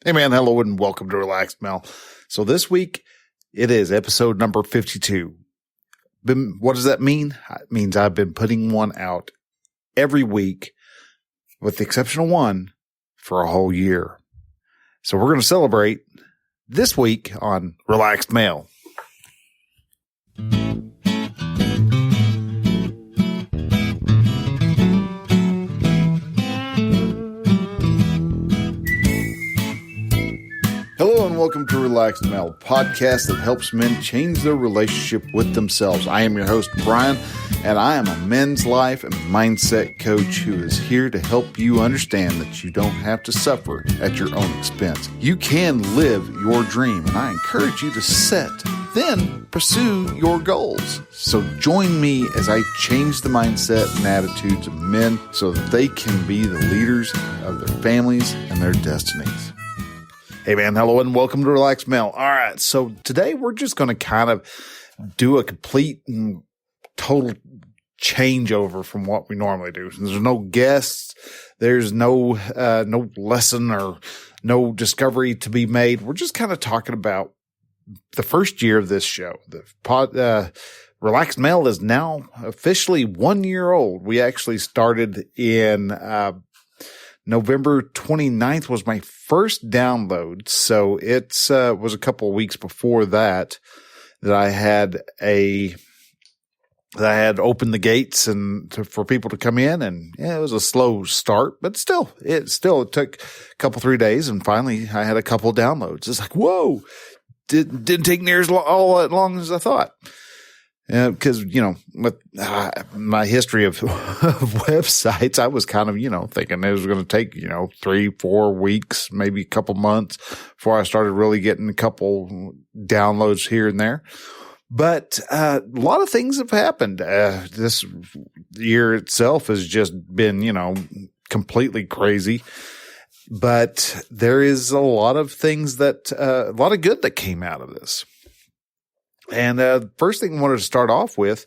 Hey man, hello and welcome to Relaxed Mel. So this week it is episode number 52. What does that mean? It means I've been putting one out every week with the exception of one for a whole year. So we're going to celebrate this week on Relaxed Mel. Hello and welcome to Relaxed Mel, a podcast that helps men change their relationship with themselves. I am your host, Brian, and I am a men's life and mindset coach who is here to help you understand that you don't have to suffer at your own expense. You can live your dream, and I encourage you to set, then pursue your goals. So join me as I change the mindset and attitudes of men so that they can be the leaders of their families and their destinies. Hey man, hello and welcome to Relaxed Mel. All right, so today we're just going to kind of do a complete and total changeover from what we normally do. There's no guests, there's no lesson or no discovery to be made. We're just kind of talking about the first year of this show. Relaxed Mel is now officially 1 year old. We actually started in November 29th was my first download. So it was a couple of weeks before that I had opened the gates and for people to come in, and it was a slow start, but it took a couple, 3 days. And finally I had a couple of downloads. It's like, whoa, didn't take near all that long as I thought. Because, with my history of websites, I was kind of, thinking it was going to take, 3-4 weeks, maybe a couple months before I started really getting a couple downloads here and there. But a lot of things have happened. This year itself has just been, completely crazy. But there is a lot of things a lot of good that came out of this. And first thing I wanted to start off with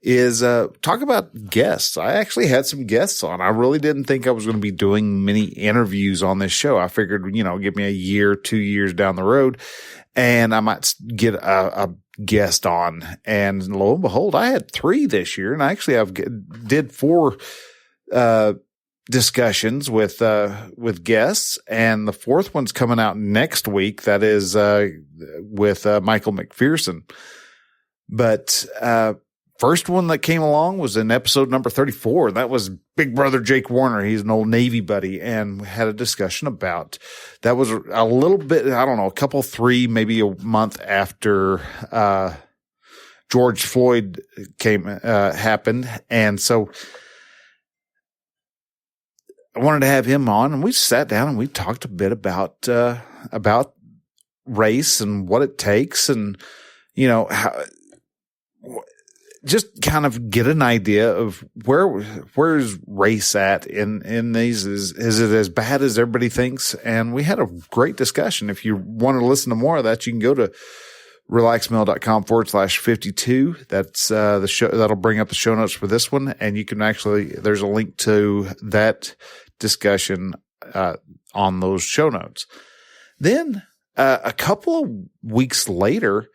is talk about guests. I actually had some guests on. I really didn't think I was going to be doing many interviews on this show. I figured, give me a year, 2 years down the road, and I might get a guest on. And lo and behold, I had 3 this year, and I actually did 4 discussions with guests, and the 4th one's coming out next week. That is with Michael Mcpherson. But first one that came along was in episode number 34. That was Big Brother Jake Warner. He's an old Navy buddy, and we had a discussion about that. Was a little bit, I don't know, a couple, 3, maybe a month after George Floyd happened, and so I wanted to have him on, and we sat down and we talked a bit about race and what it takes, and how just kind of get an idea of where's race at in these. Is it as bad as everybody thinks? And we had a great discussion. If you want to listen to more of that, you can go to relaxedmel.com/52. That's the show. That'll bring up the show notes for this one. And you can there's a link to that discussion on those show notes. Then a couple of weeks later,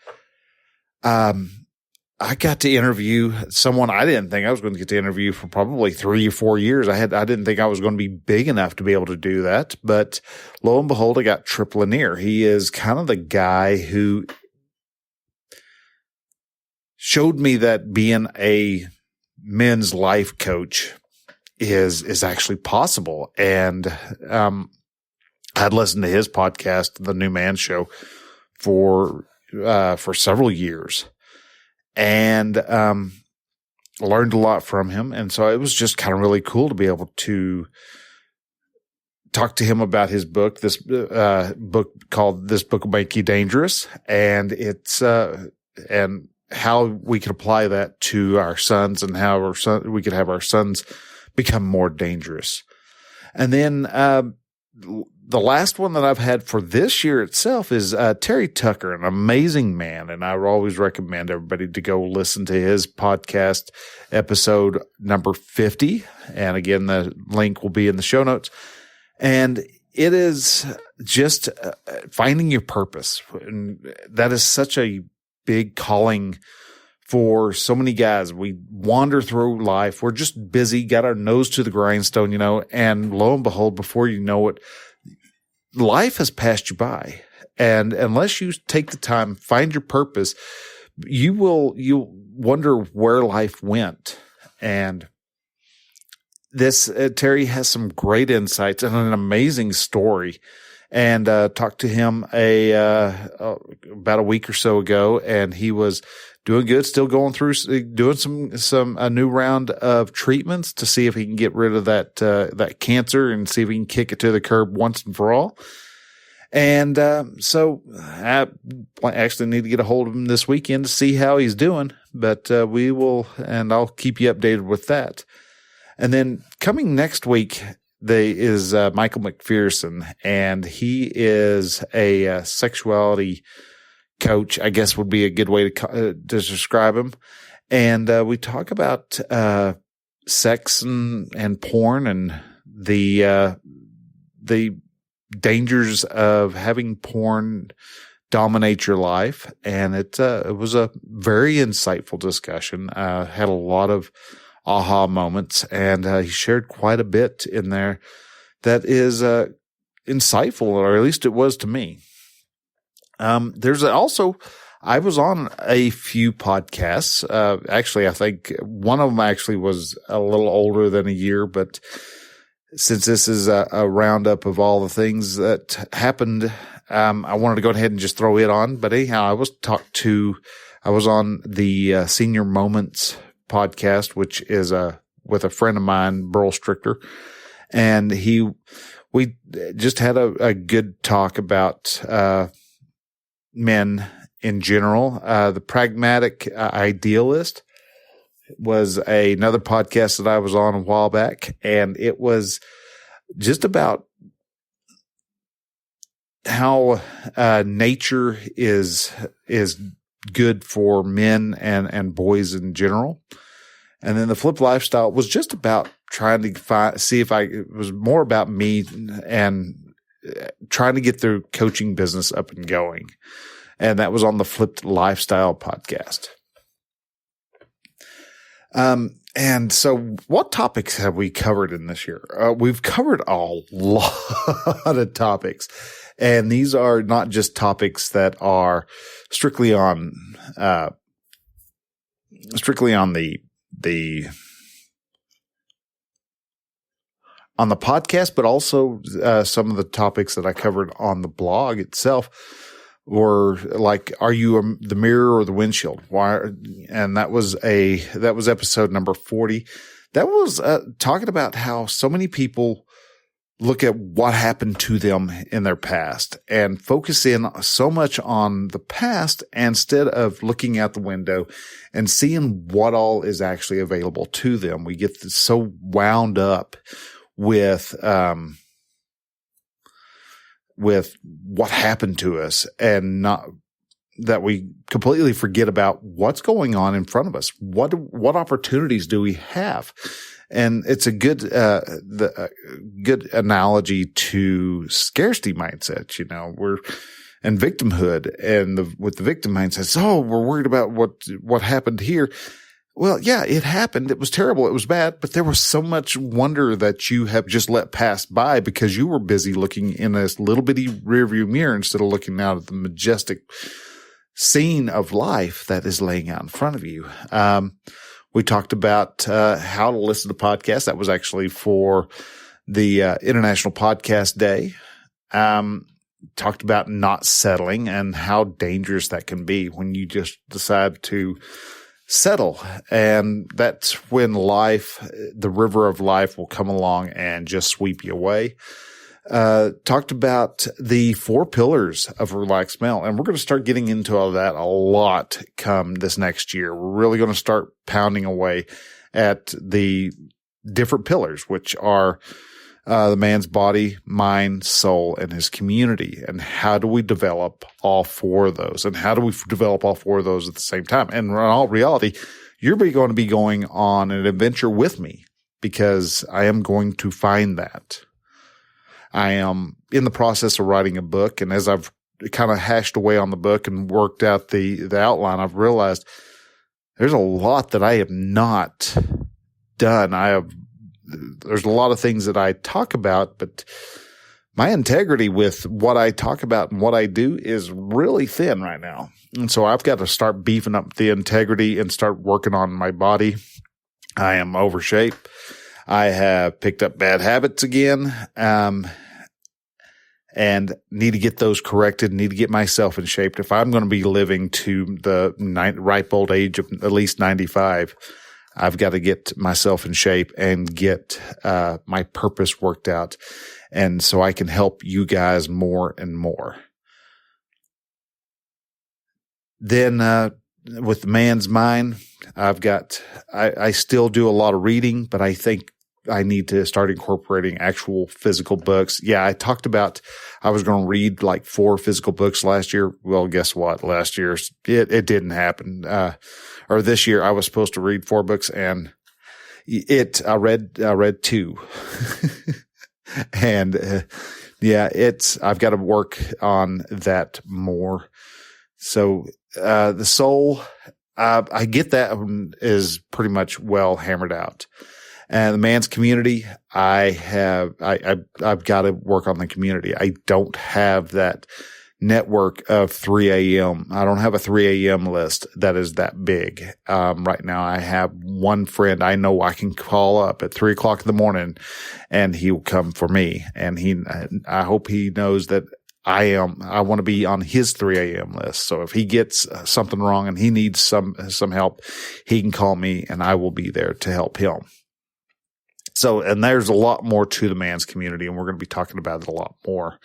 I got to interview someone I didn't think I was going to get to interview for probably 3 or 4 years. I didn't think I was going to be big enough to be able to do that, but lo and behold, I got Tripp Lanier. He is kind of the guy who showed me that being a men's life coach is actually possible. And I'd listened to his podcast, The New Man Show, for several years, and learned a lot from him. And so it was just kind of really cool to be able to talk to him about his book, this book called This Book Will Make You Dangerous. And it's and how we could apply that to our sons, and how we could have our sons become more dangerous. And then the last one that I've had for this year itself is Terry Tucker, an amazing man. And I always recommend everybody to go listen to his podcast, episode number 50. And again, the link will be in the show notes. And it is just finding your purpose. And that is such a big calling for so many guys. We wander through life. We're just busy, got our nose to the grindstone, and lo and behold, before you know it, life has passed you by. And unless you take the time, find your purpose, you'll wonder where life went. And this, Terry has some great insights and an amazing story. And talked to him about a week or so ago, and he was doing good, still going through, doing a new round of treatments to see if he can get rid of that cancer and see if he can kick it to the curb once and for all. And so I actually need to get a hold of him this weekend to see how he's doing, but we will, and I'll keep you updated with that. And then coming next week, is Michael Mcpherson, and he is a sexuality coach, I guess would be a good way to describe him. And we talk about sex and porn and the dangers of having porn dominate your life. And it was a very insightful discussion. Had a lot of aha moments, and he shared quite a bit in there that is insightful, or at least it was to me. There's also, I was on a few podcasts. Actually, I think one of them actually was a little older than a year, but since this is a roundup of all the things that happened, I wanted to go ahead and just throw it on. But anyhow, I was on the Senior Moments podcast, which is with a friend of mine, Burl Stricker, and we just had a good talk about men in general. The Pragmatic Idealist was another podcast that I was on a while back, and it was just about how nature is good for men and boys in general. And then the Flip Lifestyle was just about trying to it was more about me and trying to get the coaching business up and going. And that was on the Flipped Lifestyle podcast. And so what topics have we covered in this year? We've covered a lot of topics, and these are not just topics that are strictly on the podcast, but also some of the topics that I covered on the blog itself were like, are you the mirror or the windshield? Why? And that was episode number 40. That was talking about how so many people look at what happened to them in their past and focus in so much on the past instead of looking out the window and seeing what all is actually available to them. We get so wound up with what happened to us, and not that we completely forget about what's going on in front of us. What opportunities do we have? And it's a good analogy to scarcity mindset. And victimhood, and with the victim mindset, we're worried about what happened here. Well, yeah, it happened. It was terrible. It was bad, but there was so much wonder that you have just let pass by because you were busy looking in this little bitty rearview mirror instead of looking out at the majestic scene of life that is laying out in front of you. We talked about how to listen to podcasts. That was actually for the International Podcast Day. Talked about not settling and how dangerous that can be when you just decide to settle. And that's when the river of life will come along and just sweep you away. Talked about the 4 pillars of a relaxed male. And we're going to start getting into all that a lot come this next year. We're really going to start pounding away at the different pillars, which are the man's body, mind, soul, and his community. And how do we develop all 4 of those? And how do we develop all 4 of those at the same time? And in all reality, you're going to be going on an adventure with me, because I am going to find that. I am in the process of writing a book. And as I've kind of hashed away on the book and worked out the outline, I've realized there's a lot that I have not done. There's a lot of things that I talk about, but my integrity with what I talk about and what I do is really thin right now. And so I've got to start beefing up the integrity and start working on my body. I am overshape. I have picked up bad habits again, and need to get those corrected, need to get myself in shape. If I'm going to be living to the ripe old age of at least 95, I've got to get myself in shape and get my purpose worked out. And so I can help you guys more and more. Then with the man's mind, I still do a lot of reading, but I think I need to start incorporating actual physical books. Yeah, I talked about I was going to read like 4 physical books last year. Well, guess what? Last year it didn't happen. Or this year I was supposed to read 4 books, and I read 2. And I've got to work on that more. So the soul, I get that is pretty much well hammered out. And the man's community, I've got to work on the community. I don't have that network of 3 a.m. I don't have a 3 a.m. list that is that big. Right now I have one friend I know I can call up at 3 o'clock in the morning and he will come for me. And I hope he knows that I want to be on his 3 a.m. list. So if he gets something wrong and he needs some help, he can call me and I will be there to help him. So, and there's a lot more to the man's community, and we're going to be talking about it a lot more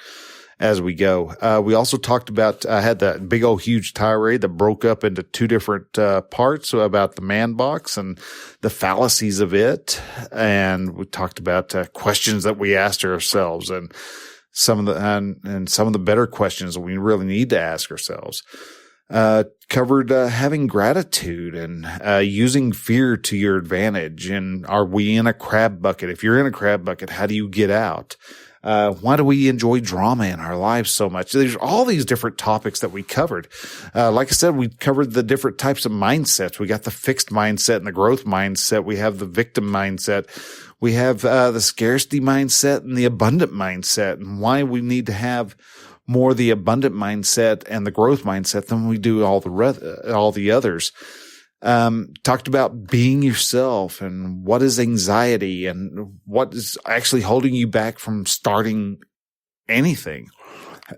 as we go. We also talked about, I had that big old huge tirade that broke up into 2 different parts about the man box and the fallacies of it. And we talked about questions that we asked ourselves and some of the better questions that we really need to ask ourselves. Covered having gratitude and using fear to your advantage. And are we in a crab bucket? If you're in a crab bucket, how do you get out? Why do we enjoy drama in our lives so much? There's all these different topics that we covered. Like I said, we covered the different types of mindsets. We got the fixed mindset and the growth mindset. We have the victim mindset. We have the scarcity mindset and the abundant mindset, and why we need to have more the abundant mindset and the growth mindset than we do all the others. Talked about being yourself and what is anxiety and what is actually holding you back from starting anything.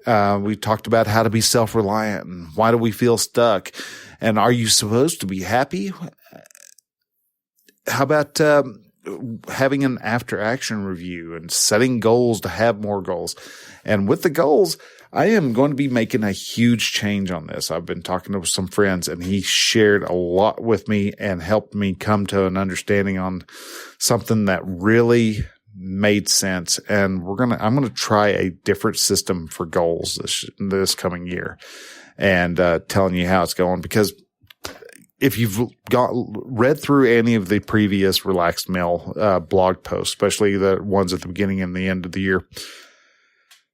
We talked about how to be self-reliant and why do we feel stuck, and are you supposed to be happy? How about having an after action review and setting goals to have more goals? And with the goals, I am going to be making a huge change on this. I've been talking to some friends and he shared a lot with me and helped me come to an understanding on something that really made sense. And I'm going to try a different system for goals this coming year, and telling you how it's going, because if you've read through any of the previous Relaxed Male blog posts, especially the ones at the beginning and the end of the year,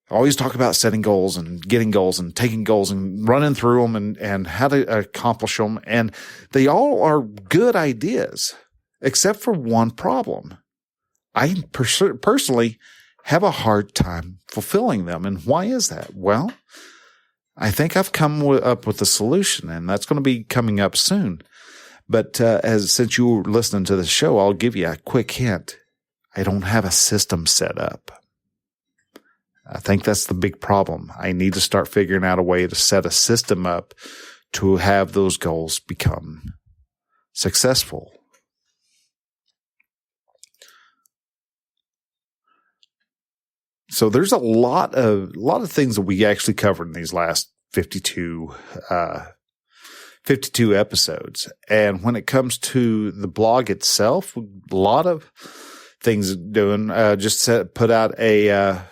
I always talk about setting goals and getting goals and taking goals and running through them and how to accomplish them. And they all are good ideas, except for one problem. I personally have a hard time fulfilling them. And why is that? Well, I think I've come up with a solution, and that's going to be coming up soon. But since you were listening to the show, I'll give you a quick hint. I don't have a system set up. I think that's the big problem. I need to start figuring out a way to set a system up to have those goals become successful. So there's a lot of things that we actually covered in these last 52 episodes. And when it comes to the blog itself, a lot of things doing. Put out a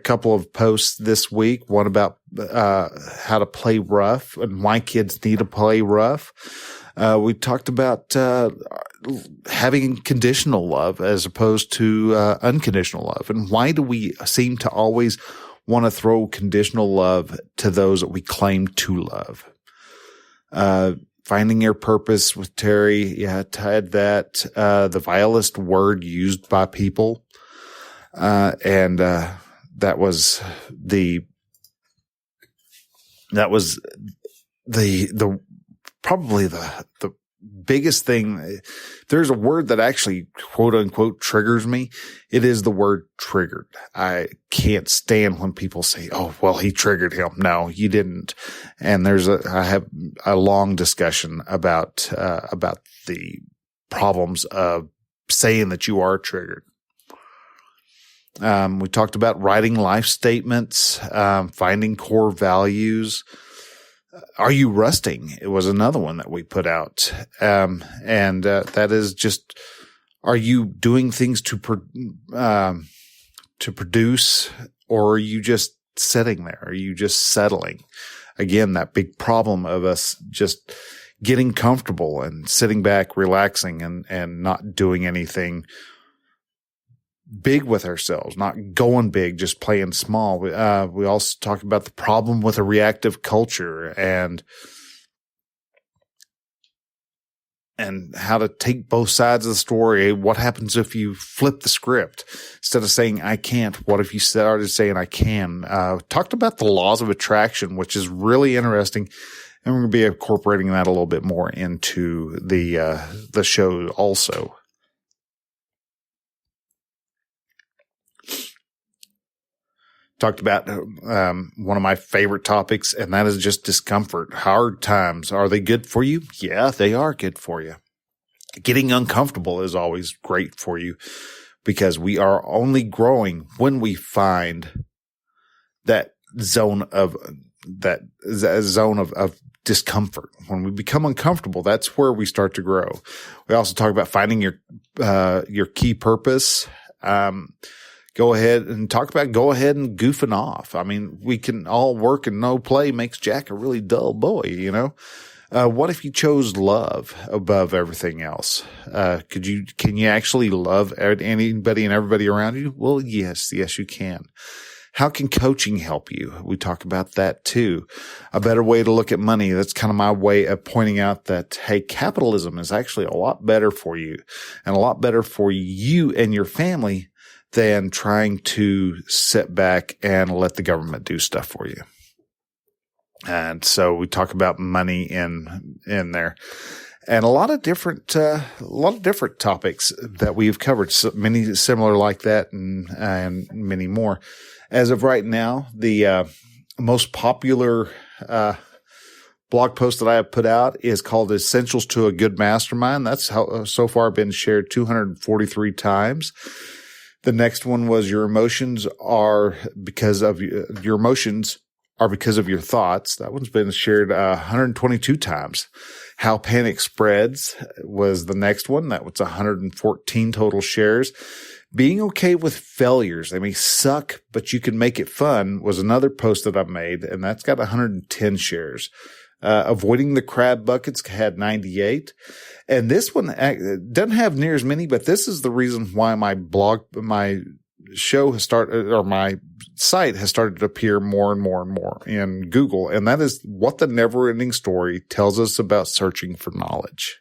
couple of posts this week. One about how to play rough and why kids need to play rough. We talked about having conditional love as opposed to unconditional love. And why do we seem to always want to throw conditional love to those that we claim to love? Finding your purpose with Terry. Yeah, tied that, the vilest word used by people. And that was probably the biggest thing. There's a word that actually quote unquote triggers me. It is the word triggered. I can't stand when people say, "Oh, well, he triggered him." No, you didn't. And I have a long discussion about the problems of saying that you are triggered. We talked about writing life statements, finding core values. Are you rusting? It was another one that we put out. That is just, are you doing things to produce, or are you just sitting there? Are you just settling? Again, that big problem of us just getting comfortable and sitting back, relaxing and not doing anything big with ourselves, not going big, just playing small. We also talked about the problem with a reactive culture and how to take both sides of the story. What happens if you flip the script? Instead of saying, I can't, what if you started saying, I can? Talked about the laws of attraction, which is really interesting. And we're going to be incorporating that a little bit more into the show also. Talked about one of my favorite topics, and that is just discomfort. Hard times, are they good for you? Yeah, they are good for you. Getting uncomfortable is always great for you because we are only growing when we find that zone of discomfort. When we become uncomfortable, that's where we start to grow. We also talk about finding your key purpose. Go ahead and goofing off. I mean, we can all work and no play makes Jack a really dull boy, you know? What if you chose love above everything else? Can you actually love anybody and everybody around you? Well, yes, you can. How can coaching help you? We talk about that too. A better way to look at money. That's kind of my way of pointing out that, hey, capitalism is actually a lot better for you and a lot better for you and your family than trying to sit back and let the government do stuff for you. And so we talk about money in there, and a lot of different topics that we've covered. So many similar like that, and many more. As of right now, the most popular blog post that I have put out is called "Essentials to a Good Mastermind." That's how so far been shared 243 times. The next one was your emotions are because of your thoughts. That one's been shared 122 times. How panic spreads was the next one. That was 114 total shares. Being okay with failures. They may suck, but you can make it fun was another post that I made, and that's got 110 shares. Avoiding the crab buckets had 98. And this one doesn't have near as many, but this is the reason why my show has started, or my site has started to appear more and more and more in Google. And that is what the never ending story tells us about searching for knowledge.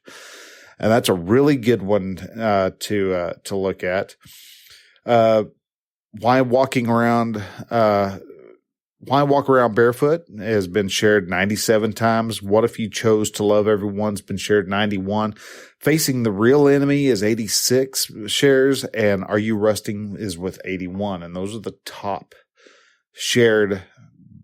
And that's a really good one, to look at. Why walk around barefoot has been shared 97 times. What if you chose to love everyone's been shared 91. Facing the real enemy is 86 shares, and Are You Rusting is with 81. And those are the top shared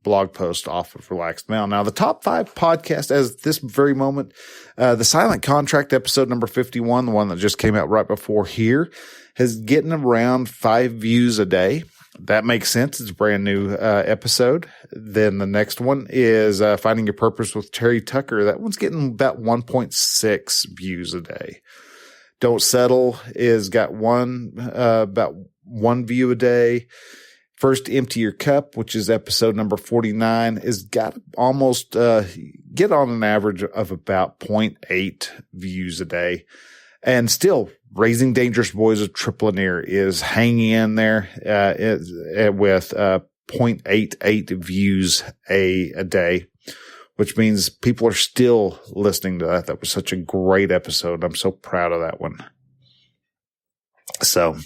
blog posts off of Relaxed Mail. Now, the top 5 podcasts as this very moment, the Silent Contract episode number 51, the one that just came out right before here, has getting around 5 views a day. That makes sense. It's a brand new episode. Then the next one is Finding Your Purpose with Terry Tucker. That one's getting about 1.6 views a day. Don't Settle is got about 1 view a day. First Empty Your Cup, which is episode number 49, is got almost get on an average of about 0.8 views a day. And still, Raising Dangerous Boys of Tripp Lanier is hanging in there with 0.88 views a day, which means people are still listening to that. That was such a great episode. I'm so proud of that one. So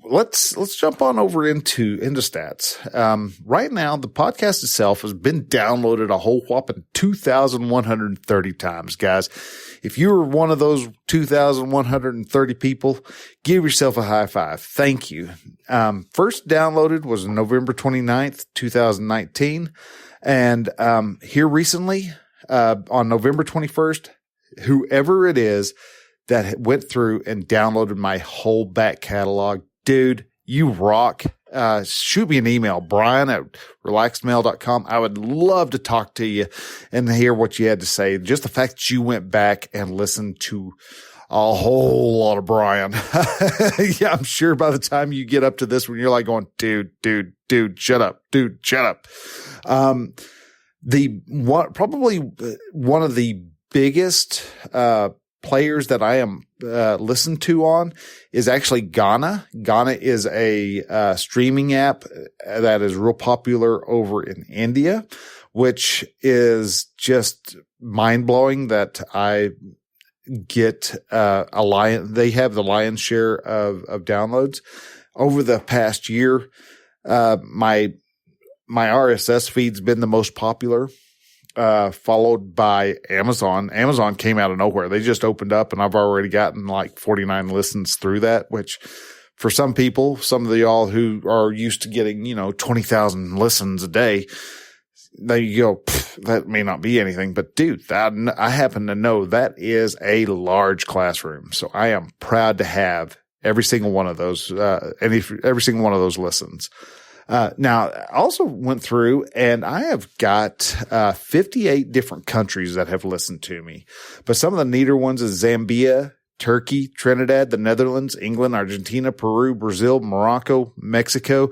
let's jump on over into stats. Right now, the podcast itself has been downloaded a whole whopping 2,130 times, guys. If you were one of those 2,130 people, give yourself a high five. Thank you. First downloaded was November 29th, 2019. And here recently, on November 21st, whoever it is that went through and downloaded my whole back catalog, dude, you rock. Shoot me an email, brian@relaxedmail.com. I would love to talk to you and hear what you had to say. Just the fact that you went back and listened to a whole lot of Brian. Yeah, I'm sure by the time you get up to this one, you're like going, dude, shut up. Dude, shut up. Probably one of the biggest, players that I am listened to on is actually Gaana. Gaana is a streaming app that is real popular over in India, which is just mind blowing that I get they have the lion's share of downloads over the past year. My RSS feed's been the most popular. Followed by Amazon. Amazon came out of nowhere. They just opened up and I've already gotten like 49 listens through that, which for some people, some of y'all who are used to getting, 20,000 listens a day, they go, that may not be anything, but dude, I happen to know that is a large classroom. So I am proud to have every single one of those, every single one of those listens. Now, I also went through and I have got 58 different countries that have listened to me. But some of the neater ones is Zambia, Turkey, Trinidad, the Netherlands, England, Argentina, Peru, Brazil, Morocco, Mexico,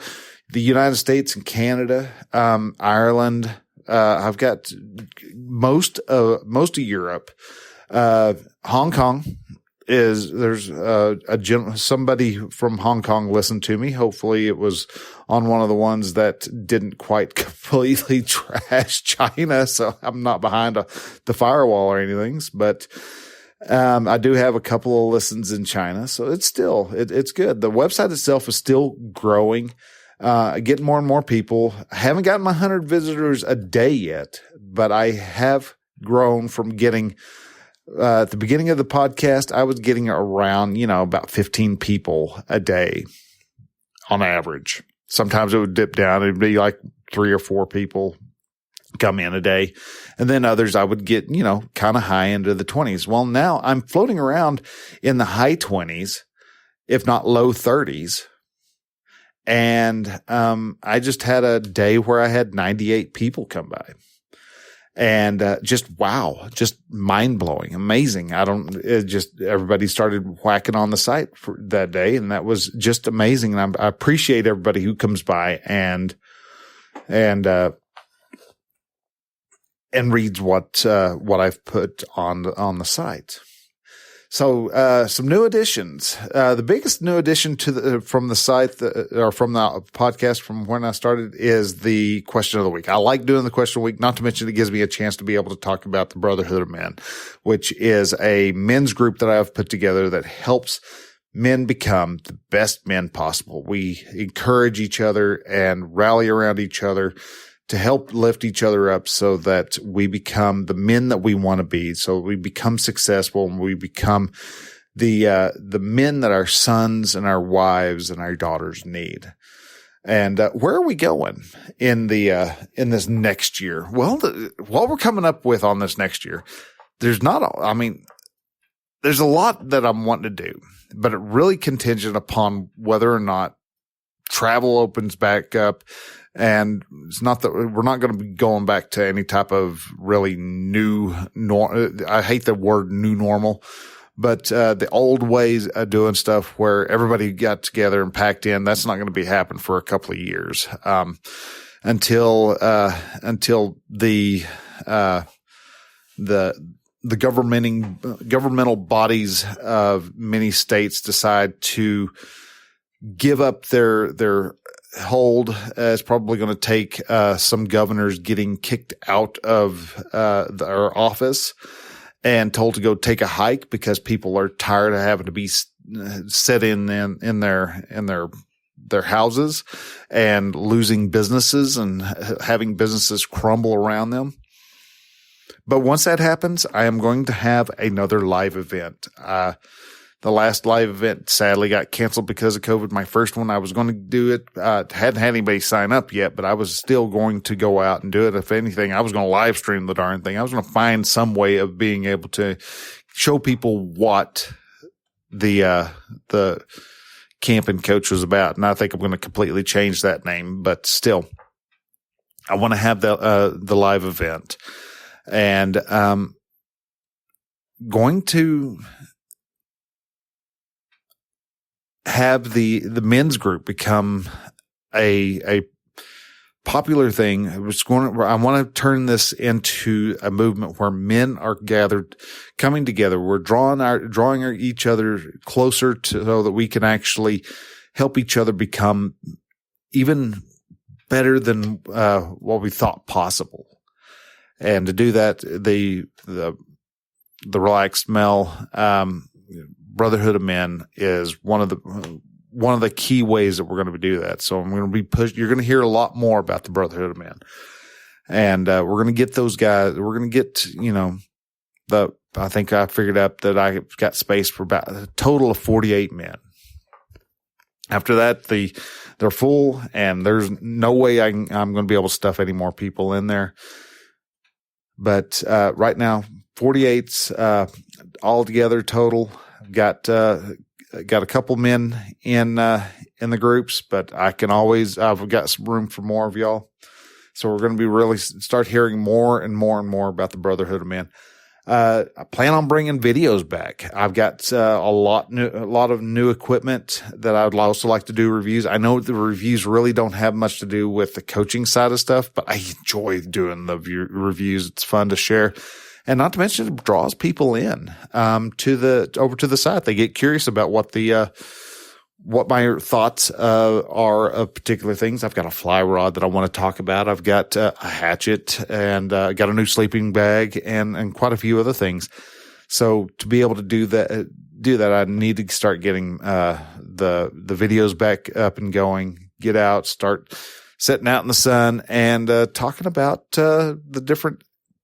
the United States and Canada, Ireland. I've got most of Europe, Hong Kong. There's somebody from Hong Kong listened to me. Hopefully it was on one of the ones that didn't quite completely trash China. So I'm not behind the firewall or anything, but, I do have a couple of listens in China. So it's still, it's good. The website itself is still growing, getting more and more people. I haven't gotten my 100 visitors a day yet, but I have grown from getting, at the beginning of the podcast, I was getting around, about 15 people a day on average. Sometimes it would dip down. It'd be like 3 or 4 people come in a day. And then others I would get, kind of high into the 20s. Well, now I'm floating around in the high 20s, if not low 30s. And I just had a day where I had 98 people come by. And just wow, just mind blowing, amazing. Everybody started whacking on the site for that day, and that was just amazing. And I appreciate everybody who comes by and reads what I've put on the site. So, some new additions. The biggest new addition from the site, or from the podcast from when I started, is the question of the week. I like doing the question of the week, not to mention it gives me a chance to be able to talk about the Brotherhood of Men, which is a men's group that I've put together that helps men become the best men possible. We encourage each other and rally around each other to help lift each other up so that we become the men that we want to be, so we become successful and we become the men that our sons and our wives and our daughters need. And where are we going in this next year? Well, what we're coming up with on this next year, there's a lot that I'm wanting to do, but it really contingent upon whether or not travel opens back up. And it's not that we're not going to be going back to any type of really I hate the word new normal, but the old ways of doing stuff where everybody got together and packed in, that's not going to be happening for a couple of years. until the governmental bodies of many states decide to give up their hold. It's probably going to take some governors getting kicked out of their office and told to go take a hike because people are tired of having to be set in their houses and losing businesses and having businesses crumble around them. But once that happens, I am going to have another live event. The last live event sadly got canceled because of COVID. My first one, I was going to do it. Hadn't had anybody sign up yet, but I was still going to go out and do it. If anything, I was going to live stream the darn thing. I was going to find some way of being able to show people what the camping coach was about. And I think I'm going to completely change that name, but still, I want to have the live event, and going to have the men's group become a popular thing. I want to turn this into a movement where men are coming together. We're drawing each other closer so that we can actually help each other become even better than what we thought possible. And to do that, the Relaxed Male Brotherhood of Men is one of the key ways that we're going to do that. So I'm going to be you're going to hear a lot more about the Brotherhood of Men, and we're going to get those guys. We're going to get, I think I figured out that I got space for about a total of 48 men. After that, they're full, and there's no way I'm going to be able to stuff any more people in there. But right now, 48's all together total. Got a couple men in the groups, but I've got some room for more of y'all. So we're going to be really start hearing more and more and more about the Brotherhood of Men. I plan on bringing videos back. I've got a lot of new equipment that I would also like to do reviews. I know the reviews really don't have much to do with the coaching side of stuff, but I enjoy doing the reviews. It's fun to share. And not to mention, it draws people in over to the site. They get curious about what my thoughts are of particular things. I've got a fly rod that I want to talk about. I've got a hatchet, and got a new sleeping bag, and quite a few other things. So to be able to do that, I need to start getting the videos back up and going. Get out, start sitting out in the sun, and talking about the different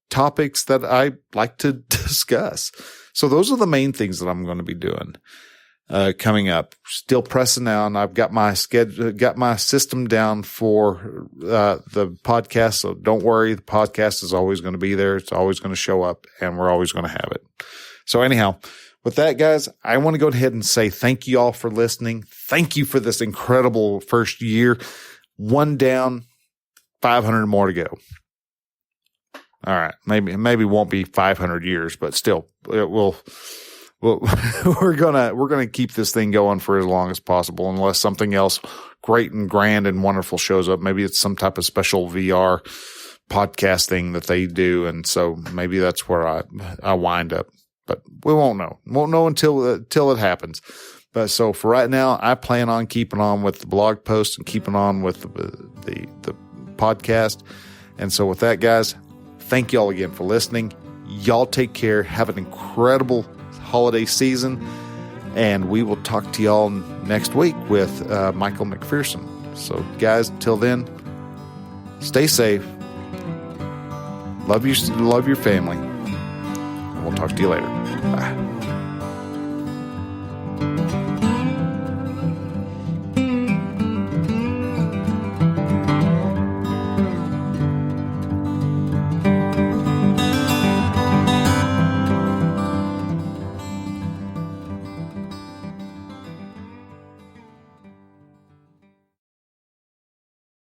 topics that I like to discuss. So those are the main things that I'm going to be doing coming up. Still pressing down. I've got my schedule, got my system down for the podcast. So don't worry, the podcast is always going to be there. It's always going to show up, and we're always going to have it. So anyhow, with that, guys, I want to go ahead and say thank you all for listening. Thank you for this incredible first year. One down, 500 more to go. All right. Maybe it won't be 500 years, but still it will. Well, we're going to keep this thing going for as long as possible, unless something else great and grand and wonderful shows up. Maybe it's some type of special VR podcast thing that they do. And so maybe that's where I wind up, but we won't know. Won't know until it happens. But so for right now, I plan on keeping on with the blog post and keeping on with the podcast. And so with that, guys, thank you all again for listening. Y'all take care. Have an incredible holiday season, and we will talk to y'all next week with Michael Mcpherson. So guys, until then, stay safe, love your family, and we'll talk to you later. Bye.